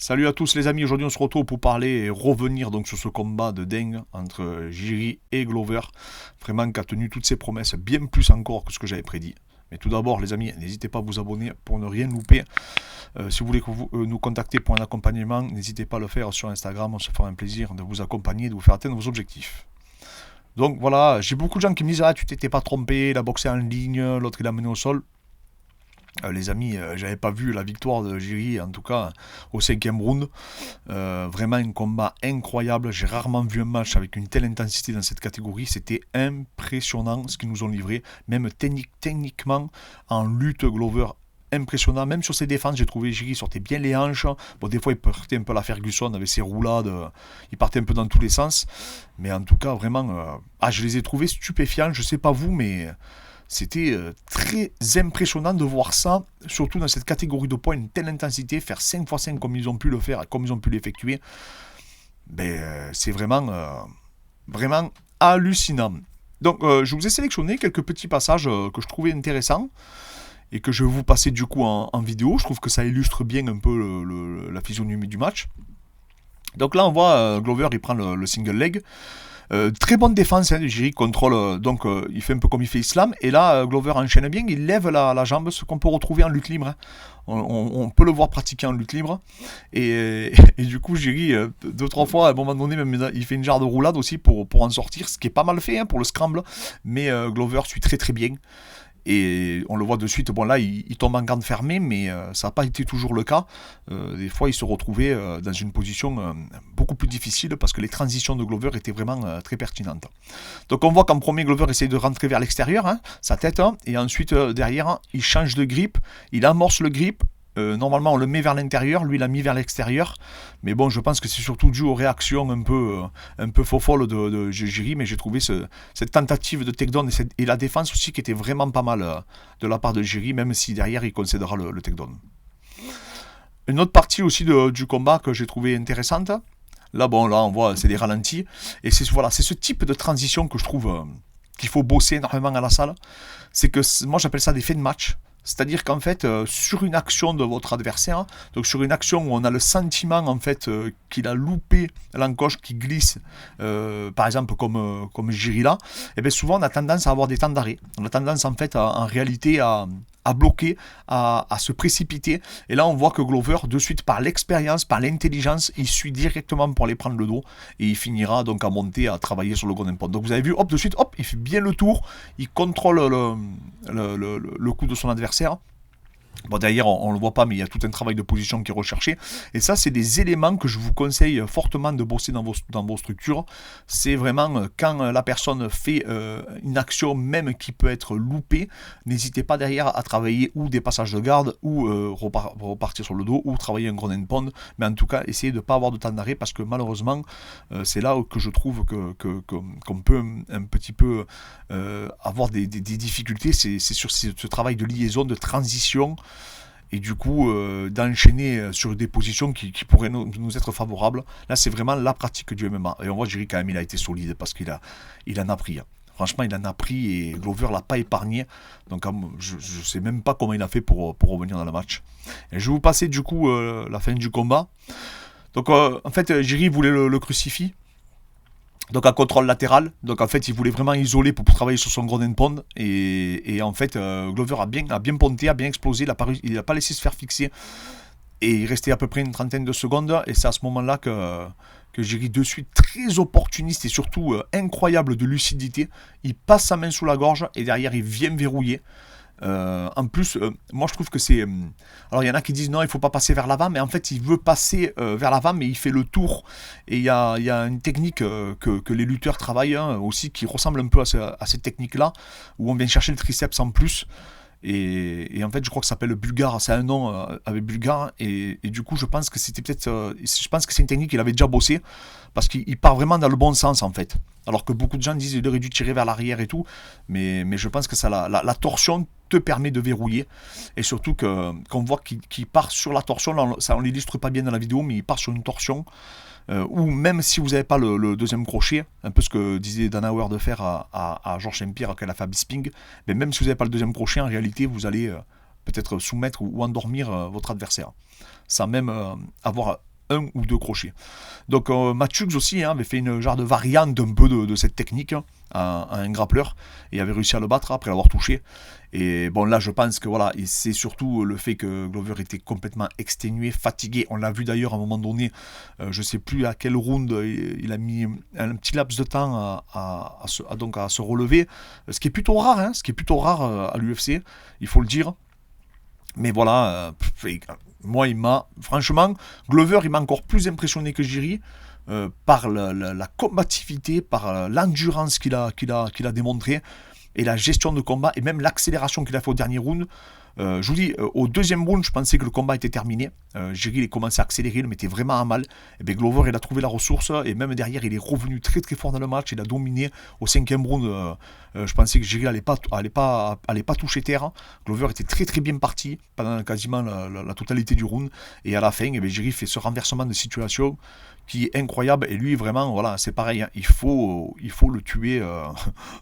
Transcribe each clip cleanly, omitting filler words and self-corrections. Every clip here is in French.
Salut à tous les amis, aujourd'hui on se retrouve pour parler et revenir donc sur ce combat de dingue entre Jiri et Glover. Vraiment qui a tenu toutes ses promesses, bien plus encore que ce que j'avais prédit. Mais tout d'abord les amis, n'hésitez pas à vous abonner pour ne rien louper. Si vous voulez que nous contacter pour un accompagnement, n'hésitez pas à le faire sur Instagram, on se fera un plaisir de vous accompagner, de vous faire atteindre vos objectifs. Donc voilà, j'ai beaucoup de gens qui me disent «Ah tu t'étais pas trompé, il a boxé en ligne, l'autre il a mené au sol». Les amis, j'avais pas vu la victoire de Jiri, en tout cas au cinquième round. Vraiment un combat incroyable. J'ai rarement vu un match avec une telle intensité dans cette catégorie. C'était impressionnant ce qu'ils nous ont livré. Même techniquement, en lutte, Glover impressionnant. Même sur ses défenses, j'ai trouvé Jiri sortait bien les hanches. Bon, des fois, il partait un peu la Ferguson avec ses roulades. Il partait un peu dans tous les sens. Mais en tout cas, vraiment, je les ai trouvés stupéfiants. Je sais pas vous, mais c'était très impressionnant de voir ça, surtout dans cette catégorie de poids, une telle intensité, faire 5x5 comme ils ont pu le faire, comme ils ont pu l'effectuer. C'est vraiment hallucinant. Donc je vous ai sélectionné quelques petits passages que je trouvais intéressants et que je vais vous passer du coup en vidéo. Je trouve que ça illustre bien un peu la physionomie du match. Donc là on voit Glover il prend le single leg. Très bonne défense, hein, Jiri contrôle, il fait un peu comme il fait Islam, et là Glover enchaîne bien, il lève la jambe, ce qu'on peut retrouver en lutte libre, hein. On peut le voir pratiquer en lutte libre, et du coup Jiri, deux, trois fois, à un moment donné, même, il fait une jarre de roulade aussi pour en sortir, ce qui est pas mal fait hein, pour le scramble, mais Glover suit très très bien. Et on le voit de suite, bon là il tombe en garde fermée, mais ça n'a pas été toujours le cas. Des fois il se retrouvait dans une position beaucoup plus difficile parce que les transitions de Glover étaient vraiment très pertinentes. Donc on voit qu'en premier Glover essaye de rentrer vers l'extérieur, hein, sa tête, hein, et ensuite derrière il change de grip, il amorce le grip. Normalement on le met vers l'intérieur, lui il l'a mis vers l'extérieur, mais bon je pense que c'est surtout dû aux réactions un peu faux-folles de Jiri, mais j'ai trouvé cette tentative de takedown et la défense aussi qui était vraiment pas mal de la part de Jiri, même si derrière il concédera le takedown. Une autre partie aussi du combat que j'ai trouvé intéressante, là on voit c'est des ralentis, et c'est ce type de transition que je trouve qu'il faut bosser énormément à la salle, c'est que moi j'appelle ça des faits de match. C'est-à-dire qu'en fait, sur une action de votre adversaire, donc sur une action où on a le sentiment en fait qu'il a loupé l'encoche qui glisse, par exemple comme Jiri là, et bien souvent on a tendance à avoir des temps d'arrêt. On a tendance en fait en réalité à bloquer, à se précipiter. Et là, on voit que Glover, de suite, par l'expérience, par l'intelligence, il suit directement pour aller prendre le dos. Et il finira donc à monter, à travailler sur le golden point. Donc vous avez vu, hop, de suite, hop, il fait bien le tour. Il contrôle le coup de son adversaire. Bon, d'ailleurs, on ne le voit pas, mais il y a tout un travail de position qui est recherché. Et ça, c'est des éléments que je vous conseille fortement de bosser dans vos structures. C'est vraiment quand la personne fait une action, même qui peut être loupée, n'hésitez pas derrière à travailler ou des passages de garde, ou repartir sur le dos, ou travailler un ground and pound. Mais en tout cas, essayez de ne pas avoir de temps d'arrêt, parce que malheureusement, c'est là que je trouve qu'on peut un petit peu avoir des difficultés. C'est sur ce travail de liaison, de transition, et du coup d'enchaîner sur des positions qui pourraient nous être favorables. Là c'est vraiment la pratique du MMA, et on voit Jiri quand même il a été solide parce il en a pris. Franchement il en a pris et Glover l'a pas épargné, donc je sais même pas comment il a fait pour revenir dans le match. Et je vais vous passer du coup la fin du combat. Donc en fait Jiri voulait le crucifier, donc un contrôle latéral, donc en fait il voulait vraiment isoler pour travailler sur son ground and pound, et en fait Glover a bien ponté, a bien explosé, il n'a pas laissé se faire fixer, et il restait à peu près une trentaine de secondes, et c'est à ce moment-là que Jiri de suite très opportuniste et surtout incroyable de lucidité, il passe sa main sous la gorge et derrière il vient verrouiller. En plus, moi je trouve que c'est. Alors il y en a qui disent non, il faut pas passer vers l'avant, mais en fait il veut passer vers l'avant, mais il fait le tour. Et il y a une technique que les lutteurs travaillent hein, aussi, qui ressemble un peu à cette technique-là, où on vient chercher le triceps en plus. Et en fait, je crois que ça s'appelle Bulgare, c'est un nom avec Bulgare, et du coup, je pense que c'était peut-être. Je pense que c'est une technique qu'il avait déjà bossé, parce qu'il part vraiment dans le bon sens en fait. Alors que beaucoup de gens disent qu'il aurait dû tirer vers l'arrière et tout, mais je pense que ça, la torsion te permet de verrouiller, et surtout qu'on voit qu'il part sur la torsion, là, ça on l'illustre pas bien dans la vidéo, mais il part sur une torsion. Ou même si vous n'avez pas le deuxième crochet, un peu ce que disait Dan Hauer de faire à Georges Saint-Pierre quand il a fait Bisping, mais même si vous n'avez pas le deuxième crochet, en réalité, vous allez peut-être soumettre ou endormir votre adversaire, sans même avoir un ou deux crochets. Donc Matt Hughes aussi avait fait une genre de variante un peu de cette technique à un grappleur et avait réussi à le battre après l'avoir touché. Et bon là je pense que voilà, c'est surtout le fait que Glover était complètement exténué, fatigué. On l'a vu d'ailleurs à un moment donné, je sais plus à quel round il a mis un petit laps de temps à se relever, ce qui est plutôt rare, ce qui est plutôt rare à l'UFC, il faut le dire. Mais voilà, moi franchement, Glover il m'a encore plus impressionné que Jiri par la combativité, par l'endurance qu'il a démontré et la gestion de combat et même l'accélération qu'il a fait au dernier round. Je vous dis, au deuxième round, je pensais que le combat était terminé. Jiri il a commencé à accélérer, il le mettait vraiment à mal. Et bien Glover il a trouvé la ressource et même derrière il est revenu très très fort dans le match. Il a dominé au cinquième round. Je pensais que Jiri allait pas toucher terre. Glover était très très bien parti pendant quasiment la totalité du round. Et à la fin, Jiri fait ce renversement de situation qui est incroyable. Et lui vraiment, voilà, c'est pareil. Il faut le tuer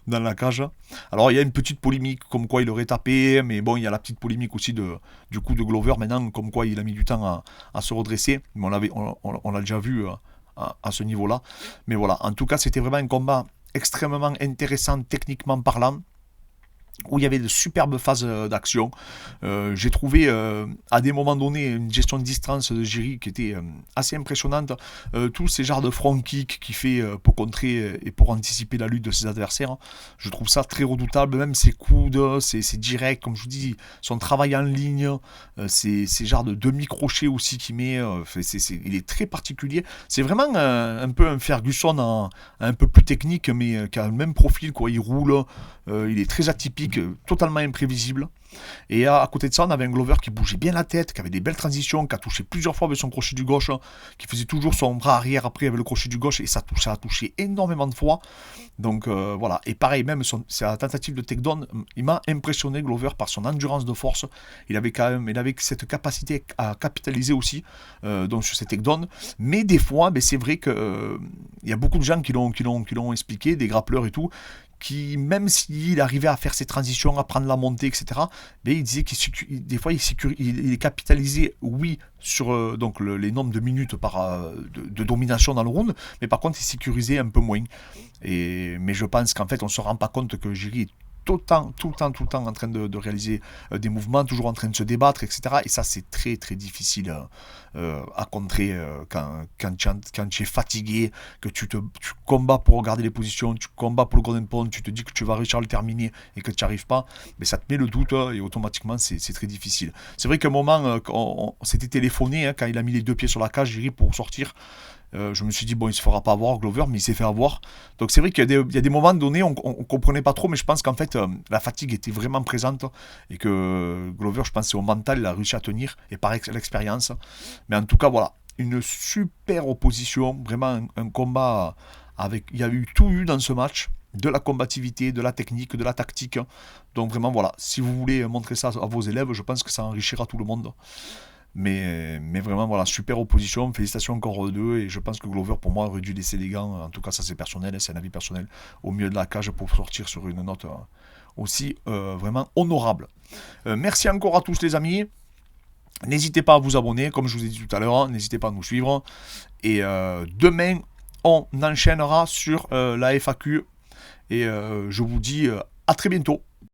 dans la cage. Alors il y a une petite polémique comme quoi il aurait tapé, mais bon, il y a la petite polémique aussi du coup de Glover maintenant, comme quoi il a mis du temps à se redresser. Mais on l'a déjà vu à ce niveau-là. Mais voilà, en tout cas, c'était vraiment un combat extrêmement intéressant techniquement parlant, où il y avait de superbes phases d'action. J'ai trouvé à des moments donnés une gestion de distance de Jiri qui était assez impressionnante. Tous ces genres de front kick qu'il fait pour contrer et pour anticiper la lutte de ses adversaires, je trouve ça très redoutable. Même ses coudes, ses directs, comme je vous dis, son travail en ligne, ces genres de demi-crochets aussi qu'il met, il est très particulier. C'est vraiment un peu un Ferguson un peu plus technique, mais qui a le même profil, quoi. Il roule, il est très atypique, totalement imprévisible. Et à côté de ça, on avait un Glover qui bougeait bien la tête, qui avait des belles transitions, qui a touché plusieurs fois avec son crochet du gauche, qui faisait toujours son bras arrière après avec le crochet du gauche, et ça a touché énormément de fois. Donc voilà, et pareil, même sa tentative de takedown, il m'a impressionné Glover par son endurance de force. Il avait cette capacité à capitaliser aussi donc sur ses takedowns. Mais des fois, c'est vrai que il y a beaucoup de gens qui l'ont expliqué, des grappleurs et tout, qui, même s'il arrivait à faire ses transitions, à prendre la montée, etc., il disait des fois il est capitalisé, oui, sur donc les nombres de minutes de domination dans le round, mais par contre il sécurisait un peu moins. Mais je pense qu'en fait on ne se rend pas compte que Jiri est tout le temps en train de réaliser des mouvements, toujours en train de se débattre, etc. Et ça, c'est très, très difficile à contrer quand tu es fatigué, que tu combats pour regarder les positions, tu combats pour le golden pound, tu te dis que tu vas réussir à le terminer et que tu n'y arrives pas, mais ça te met le doute et automatiquement, c'est très difficile. C'est vrai qu'à un moment, on s'était téléphoné quand il a mis les deux pieds sur la cage, Jiri, pour sortir. Je me suis dit, bon, il se fera pas avoir, Glover, mais il s'est fait avoir. Donc c'est vrai qu'il y a des moments donnés, on comprenait pas trop, mais je pense qu'en fait, la fatigue était vraiment présente et que Glover, je pense, c'est au mental, il a réussi à tenir et par l'expérience. Mais en tout cas, voilà, une super opposition, vraiment un combat avec. Il y a eu tout dans ce match. De la combativité, de la technique, de la tactique. Donc vraiment, voilà, si vous voulez montrer ça à vos élèves, je pense que ça enrichira tout le monde. Mais vraiment, voilà, super opposition. Félicitations encore aux deux. Et je pense que Glover, pour moi, aurait dû laisser les gants. En tout cas, ça c'est personnel, c'est un avis personnel, au milieu de la cage pour sortir sur une note aussi vraiment honorable. Merci encore à tous, les amis. N'hésitez pas à vous abonner, comme je vous ai dit tout à l'heure. N'hésitez pas à nous suivre. Et demain, on enchaînera sur la FAQ. Et je vous dis à très bientôt.